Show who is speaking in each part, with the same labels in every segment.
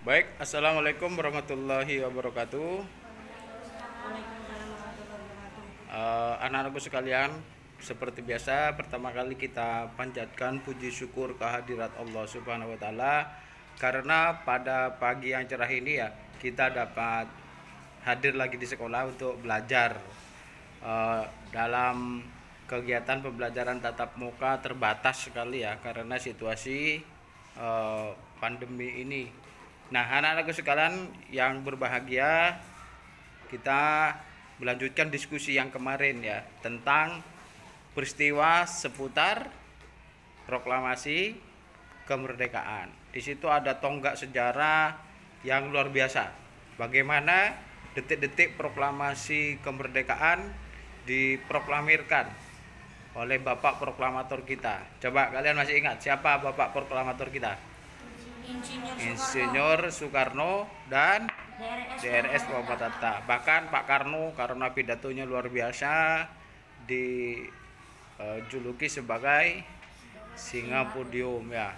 Speaker 1: Baik, assalamualaikum warahmatullahi wabarakatuh. Anak-anakku sekalian, seperti biasa, pertama kali kita panjatkan puji syukur kehadirat Allah Subhanahu wa Ta'ala, karena pada pagi yang cerah ini ya kita dapat hadir lagi di sekolah untuk belajar dalam kegiatan pembelajaran tatap muka terbatas sekali ya, karena situasi pandemi ini. Nah, anak-anakku sekalian yang berbahagia, kita melanjutkan diskusi yang kemarin ya tentang peristiwa seputar proklamasi kemerdekaan. Di situ ada tonggak sejarah yang luar biasa. Bagaimana detik-detik proklamasi kemerdekaan diproklamirkan oleh Bapak Proklamator kita. Coba kalian masih ingat siapa Bapak Proklamator kita? Insinyur Soekarno dan DRS Muhammad Hatta. Bahkan Pak Karno karena pidatonya luar biasa dijuluki sebagai singa podium ya.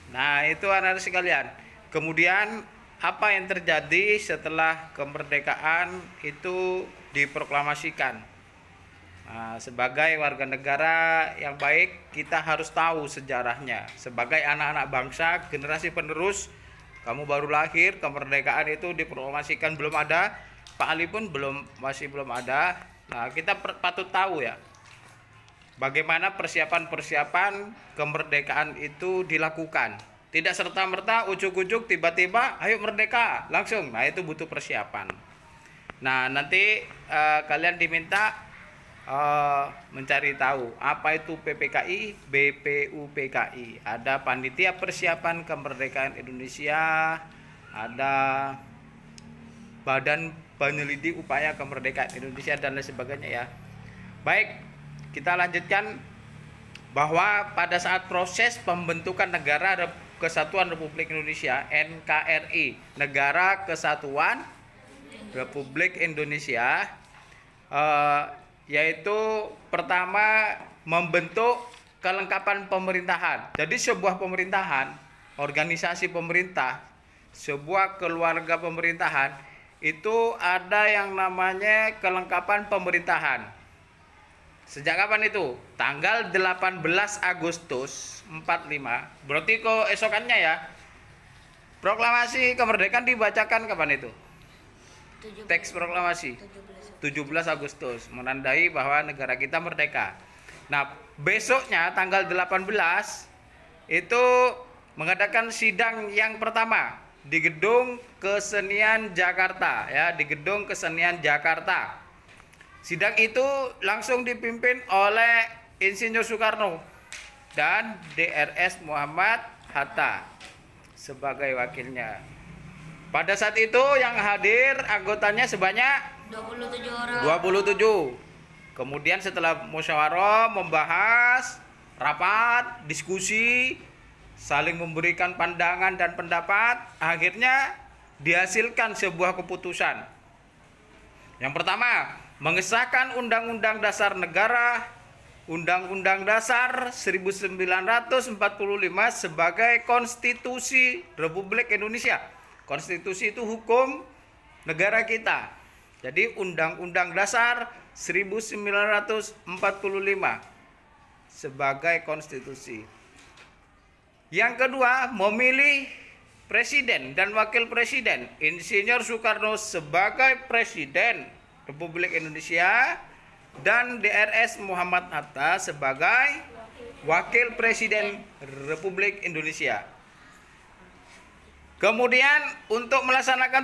Speaker 1: Nah, itu anak-anak sekalian. Kemudian apa yang terjadi setelah kemerdekaan itu diproklamasikan? Nah, sebagai warga negara yang baik, kita harus tahu sejarahnya. Sebagai anak-anak bangsa, generasi penerus, kamu baru lahir, kemerdekaan itu diproklamasikan belum ada, Pak Ali pun masih belum ada. Nah, kita patut tahu ya, bagaimana persiapan kemerdekaan itu dilakukan. Tidak serta-merta ujuk-ujuk tiba-tiba ayo merdeka langsung. Nah, itu butuh persiapan. Nah, nanti kalian diminta mencari tahu apa itu PPKI, BPUPKI. Ada Panitia Persiapan Kemerdekaan Indonesia, ada Badan Penyelidik Upaya Kemerdekaan Indonesia dan lain sebagainya ya. Baik, kita lanjutkan bahwa pada saat proses pembentukan Negara Kesatuan Republik Indonesia NKRI, Negara Kesatuan Republik Indonesia, yaitu pertama membentuk kelengkapan pemerintahan. Jadi sebuah pemerintahan, organisasi pemerintah, sebuah keluarga pemerintahan itu ada yang namanya kelengkapan pemerintahan. Sejak kapan itu? Tanggal 18 Agustus 45. Berarti keesokannya ya. Proklamasi kemerdekaan dibacakan kapan itu? 17. Teks proklamasi 17 Agustus menandai bahwa negara kita merdeka. Nah, besoknya tanggal 18 itu mengadakan sidang yang pertama di Gedung Kesenian Jakarta ya, di Gedung Kesenian Jakarta. Sidang itu langsung dipimpin oleh Insinyur Soekarno dan DRS Muhammad Hatta sebagai wakilnya. Pada saat itu yang hadir anggotanya sebanyak 27 orang. 27. Kemudian setelah musyawarah, membahas, rapat, diskusi, saling memberikan pandangan dan pendapat, akhirnya dihasilkan sebuah keputusan. Yang pertama, mengesahkan Undang-Undang Dasar Negara, Undang-Undang Dasar 1945 sebagai Konstitusi Republik Indonesia. Konstitusi itu hukum negara kita. Jadi Undang-Undang Dasar 1945 sebagai konstitusi. Yang kedua, memilih presiden dan wakil presiden. Insinyur Soekarno sebagai presiden Republik Indonesia dan DRS Muhammad Hatta sebagai wakil presiden Republik Indonesia. Kemudian untuk melaksanakan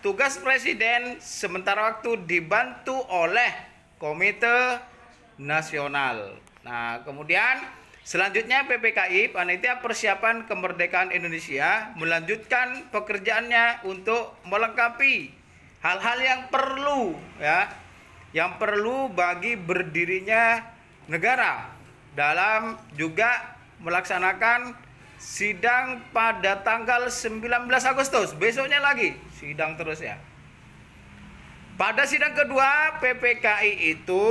Speaker 1: tugas presiden sementara waktu dibantu oleh Komite Nasional. Nah, kemudian selanjutnya PPKI, Panitia Persiapan Kemerdekaan Indonesia, melanjutkan pekerjaannya untuk melengkapi hal-hal yang perlu ya, yang perlu bagi berdirinya negara, dalam juga melaksanakan sidang pada tanggal 19 Agustus. Besoknya lagi sidang terus ya. Pada sidang kedua, PPKI itu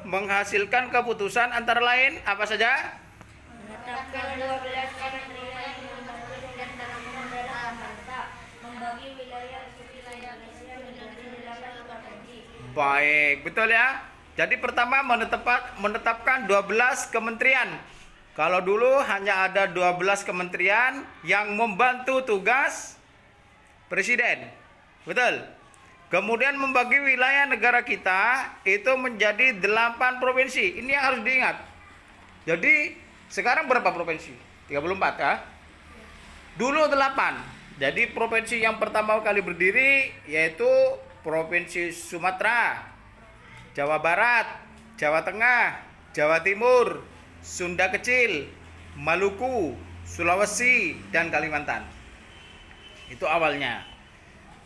Speaker 1: menghasilkan keputusan antara lain apa saja? Menetapkan 12 kementerian dan lembaga dan dalam pemerintahan Baik, betul ya. Jadi pertama menetapkan 12 kementerian. Kalau dulu hanya ada 12 kementerian yang membantu tugas presiden. Betul. Kemudian membagi wilayah negara kita itu menjadi 8 provinsi. Ini yang harus diingat. Jadi sekarang berapa provinsi? 34 ya? Dulu 8. Jadi provinsi yang pertama kali berdiri yaitu Provinsi Sumatera, Jawa Barat, Jawa Tengah, Jawa Timur, Sunda Kecil, Maluku, Sulawesi, dan Kalimantan. Itu awalnya.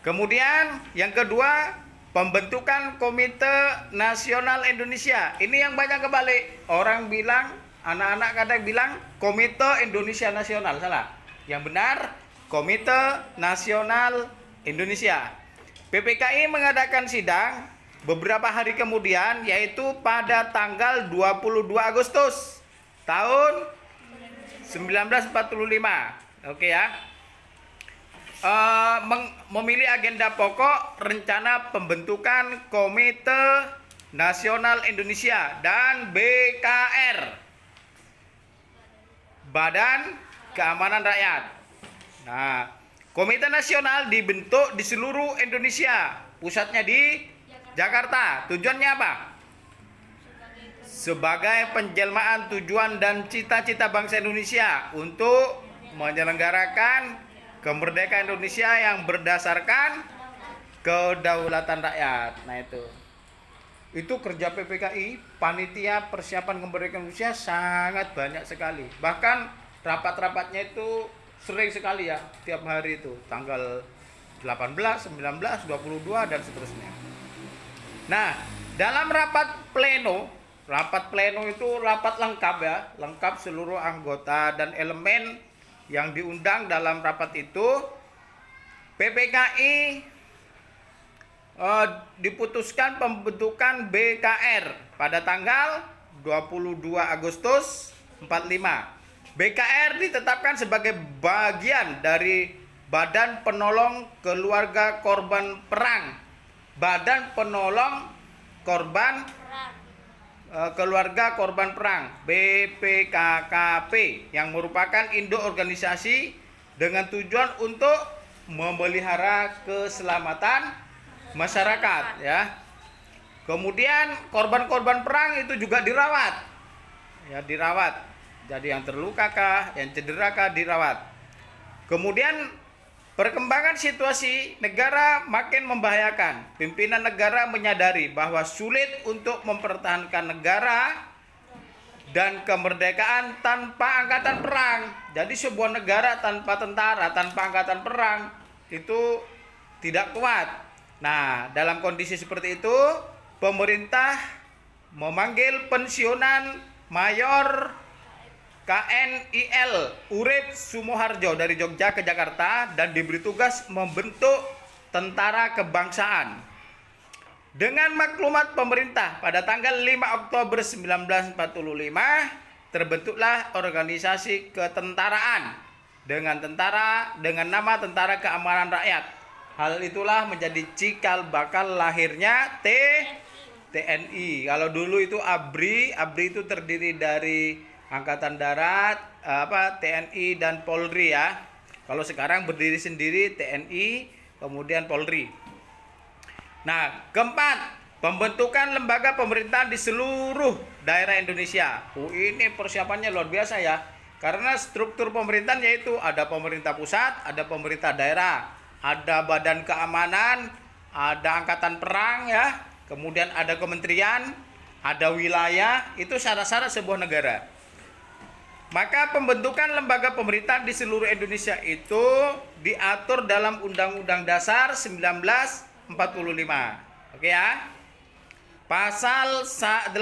Speaker 1: Kemudian yang kedua, pembentukan Komite Nasional Indonesia. Ini yang banyak kebalik. Orang bilang, anak-anak kadang bilang Komite Indonesia Nasional, salah. Yang benar, Komite Nasional Indonesia. PPKI mengadakan sidang beberapa hari kemudian, yaitu pada tanggal 22 Agustus tahun 1945. Oke ya. Memilih agenda pokok rencana pembentukan Komite Nasional Indonesia dan BKR, Badan Keamanan Rakyat. Nah, Komite Nasional dibentuk di seluruh Indonesia, pusatnya di Jakarta. Tujuannya apa? Sebagai penjelmaan tujuan dan cita-cita bangsa Indonesia untuk menyelenggarakan kemerdekaan Indonesia yang berdasarkan kedaulatan rakyat. Nah itu kerja PPKI, panitia persiapan kemerdekaan Indonesia sangat banyak sekali. Bahkan rapat-rapatnya itu sering sekali ya, tiap hari itu, tanggal 18, 19, 22, dan seterusnya. Nah, dalam rapat pleno itu rapat lengkap ya, lengkap seluruh anggota dan elemen yang diundang dalam rapat itu. PPKI diputuskan pembentukan BKR pada tanggal 22 Agustus 45. BKR ditetapkan sebagai bagian dari Badan Penolong Keluarga Korban Perang. Badan Penolong Keluarga Korban Perang, BPKKP, yang merupakan induk organisasi dengan tujuan untuk memelihara keselamatan masyarakat ya. Kemudian korban-korban perang itu juga dirawat. Ya, dirawat. Jadi yang terluka kah, yang cedera kah, dirawat. Kemudian perkembangan situasi negara makin membahayakan. Pimpinan negara menyadari bahwa sulit untuk mempertahankan negara dan kemerdekaan tanpa angkatan perang. Jadi sebuah negara tanpa tentara, tanpa angkatan perang itu tidak kuat. Nah, dalam kondisi seperti itu, pemerintah memanggil pensiunan Mayor KNIL Urip Sumoharjo dari Jogja ke Jakarta dan diberi tugas membentuk tentara kebangsaan. Dengan maklumat pemerintah pada tanggal 5 Oktober 1945 terbentuklah organisasi ketentaraan dengan nama Tentara Keamanan Rakyat. Hal itulah menjadi cikal bakal lahirnya TNI. Kalau dulu itu ABRI itu terdiri dari Angkatan Darat, TNI dan Polri ya. Kalau sekarang berdiri sendiri TNI, kemudian Polri. Nah, keempat, pembentukan lembaga pemerintahan di seluruh daerah Indonesia. Ini persiapannya luar biasa ya. Karena struktur pemerintahan yaitu ada pemerintah pusat, ada pemerintah daerah, ada badan keamanan, ada angkatan perang ya, kemudian ada kementerian, ada wilayah, itu syarat-syarat sebuah negara. Maka pembentukan lembaga pemerintahan di seluruh Indonesia itu diatur dalam Undang-Undang Dasar 1945. Oke ya. Pasal 18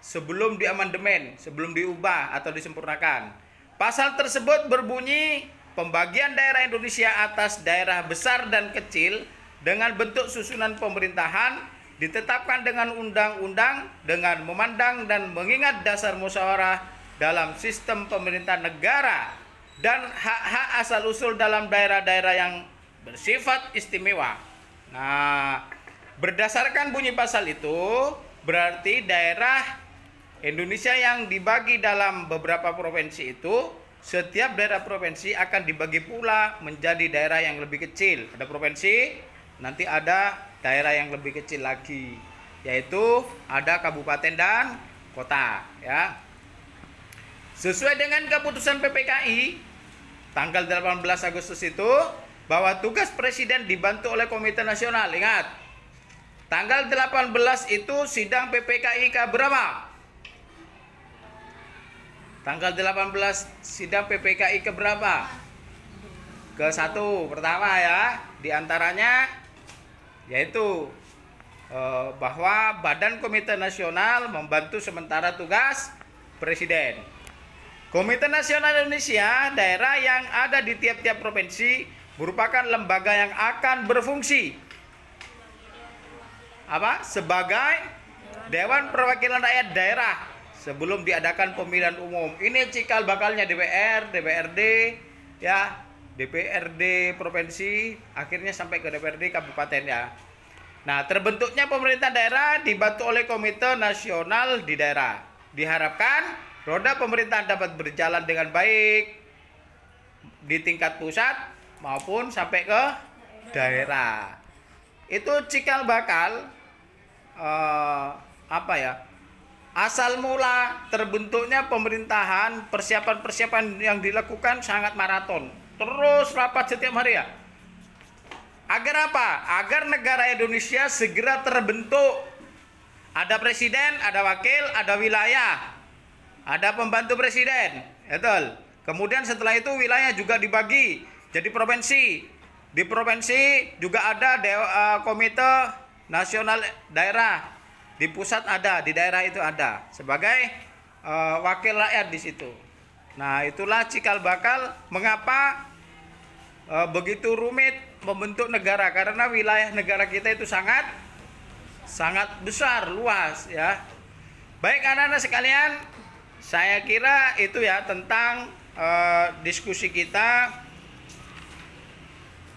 Speaker 1: sebelum diamandemen, sebelum diubah atau disempurnakan. Pasal tersebut berbunyi, pembagian daerah Indonesia atas daerah besar dan kecil dengan bentuk susunan pemerintahan ditetapkan dengan undang-undang dengan memandang dan mengingat dasar musyawarah dalam sistem pemerintahan negara dan hak-hak asal-usul dalam daerah-daerah yang bersifat istimewa. Nah, Berdasarkan bunyi pasal itu, berarti daerah Indonesia yang dibagi dalam beberapa provinsi itu, setiap daerah provinsi akan dibagi pula menjadi daerah yang lebih kecil. Ada provinsi, nanti ada daerah yang lebih kecil lagi, yaitu ada kabupaten dan kota, ya. Sesuai dengan keputusan PPKI tanggal 18 Agustus itu, bahwa tugas presiden dibantu oleh Komite Nasional. Ingat, tanggal 18 itu sidang PPKI ke berapa? Tanggal 18 sidang PPKI ke berapa? Ke-1 pertama, ya. Di antaranya yaitu bahwa Badan Komite Nasional membantu sementara tugas presiden. Komite Nasional Indonesia daerah yang ada di tiap-tiap provinsi merupakan lembaga yang akan berfungsi sebagai Dewan Perwakilan Rakyat Daerah sebelum diadakan pemilihan umum. Ini cikal bakalnya DPR, DPRD, ya, DPRD provinsi, akhirnya sampai ke DPRD kabupaten, ya. Nah, terbentuknya pemerintah daerah dibantu oleh Komite Nasional di daerah. Diharapkan roda pemerintahan dapat berjalan dengan baik di tingkat pusat maupun sampai ke daerah. Itu cikal bakal asal mula terbentuknya pemerintahan, persiapan-persiapan yang dilakukan sangat maraton. Terus rapat setiap hari, ya. Agar apa? Agar negara Indonesia segera terbentuk. Ada presiden, ada wakil, ada wilayah, ada pembantu presiden, betul. Kemudian setelah itu wilayah juga dibagi jadi provinsi. Di provinsi juga ada Komite Nasional Daerah. Di pusat ada, di daerah itu ada sebagai wakil rakyat di situ. Nah, itulah cikal bakal mengapa begitu rumit membentuk negara, karena wilayah negara kita itu sangat besar, luas, ya. Baik anak-anak sekalian, saya kira itu, ya, tentang diskusi kita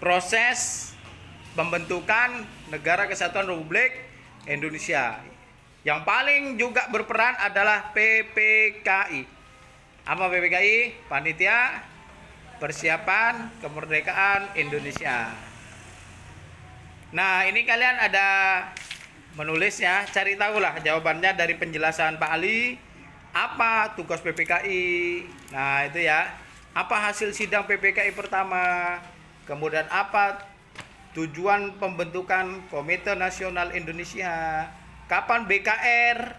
Speaker 1: proses pembentukan Negara Kesatuan Republik Indonesia. Yang paling juga berperan adalah PPKI. Apa PPKI? Panitia Persiapan Kemerdekaan Indonesia. Nah, ini kalian ada menulisnya, cari tahulah jawabannya dari penjelasan Pak Ali. Apa tugas PPKI? Nah, itu, ya. Apa hasil sidang PPKI pertama? Kemudian apa tujuan pembentukan Komite Nasional Indonesia? Kapan BKR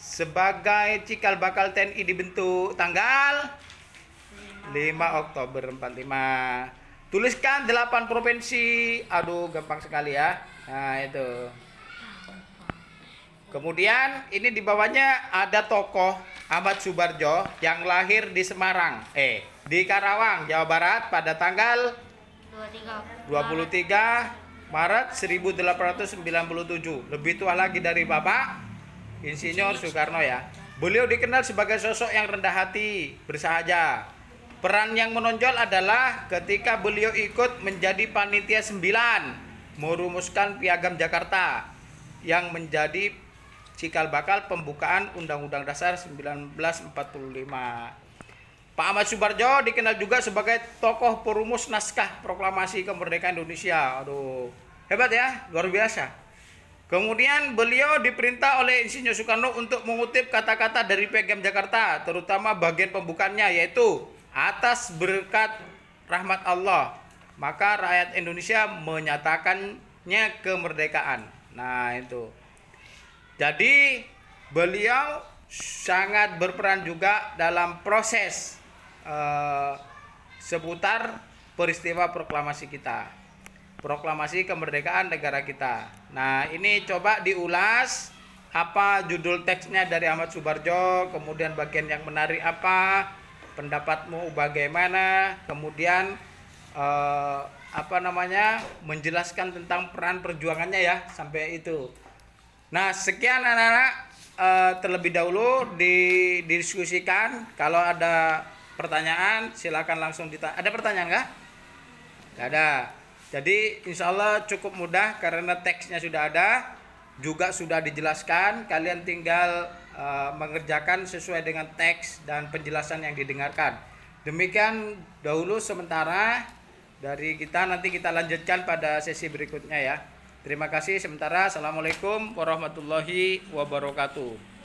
Speaker 1: sebagai cikal bakal TNI dibentuk? Tanggal 5 Oktober 45. Tuliskan 8 provinsi. Aduh, gampang sekali, ya. Nah, itu. Kemudian ini di bawahnya ada tokoh Ahmad Subarjo yang lahir di Semarang, di Karawang, Jawa Barat pada tanggal 23 Maret 1897. Lebih tua lagi dari Bapak Insinyur Soekarno, ya. Beliau dikenal sebagai sosok yang rendah hati, bersahaja. Peran yang menonjol adalah ketika beliau ikut menjadi panitia 9 merumuskan Piagam Jakarta yang menjadi cikal bakal pembukaan Undang-Undang Dasar 1945. Pak Ahmad Subarjo dikenal juga sebagai tokoh perumus naskah Proklamasi Kemerdekaan Indonesia. Aduh, hebat, ya, luar biasa. Kemudian beliau diperintah oleh Insinyur Soekarno untuk mengutip kata-kata dari Piagam Jakarta, terutama bagian pembukaannya, yaitu atas berkat rahmat Allah, maka rakyat Indonesia menyatakannya kemerdekaan. Nah, itu. Jadi beliau sangat berperan juga dalam proses seputar peristiwa proklamasi kita, proklamasi kemerdekaan negara kita. Nah, ini coba diulas apa judul teksnya dari Ahmad Subarjo, kemudian bagian yang menarik apa, pendapatmu bagaimana, kemudian menjelaskan tentang peran perjuangannya, ya, sampai itu. Nah, sekian anak-anak, terlebih dahulu didiskusikan. Kalau ada pertanyaan silakan langsung ditanya. Ada pertanyaan nggak? Nggak ada. Jadi insya Allah cukup mudah karena teksnya sudah ada, juga sudah dijelaskan. Kalian tinggal mengerjakan sesuai dengan teks dan penjelasan yang didengarkan. Demikian dahulu sementara dari kita, nanti kita lanjutkan pada sesi berikutnya ya. Terima kasih sementara. Assalamualaikum warahmatullahi wabarakatuh.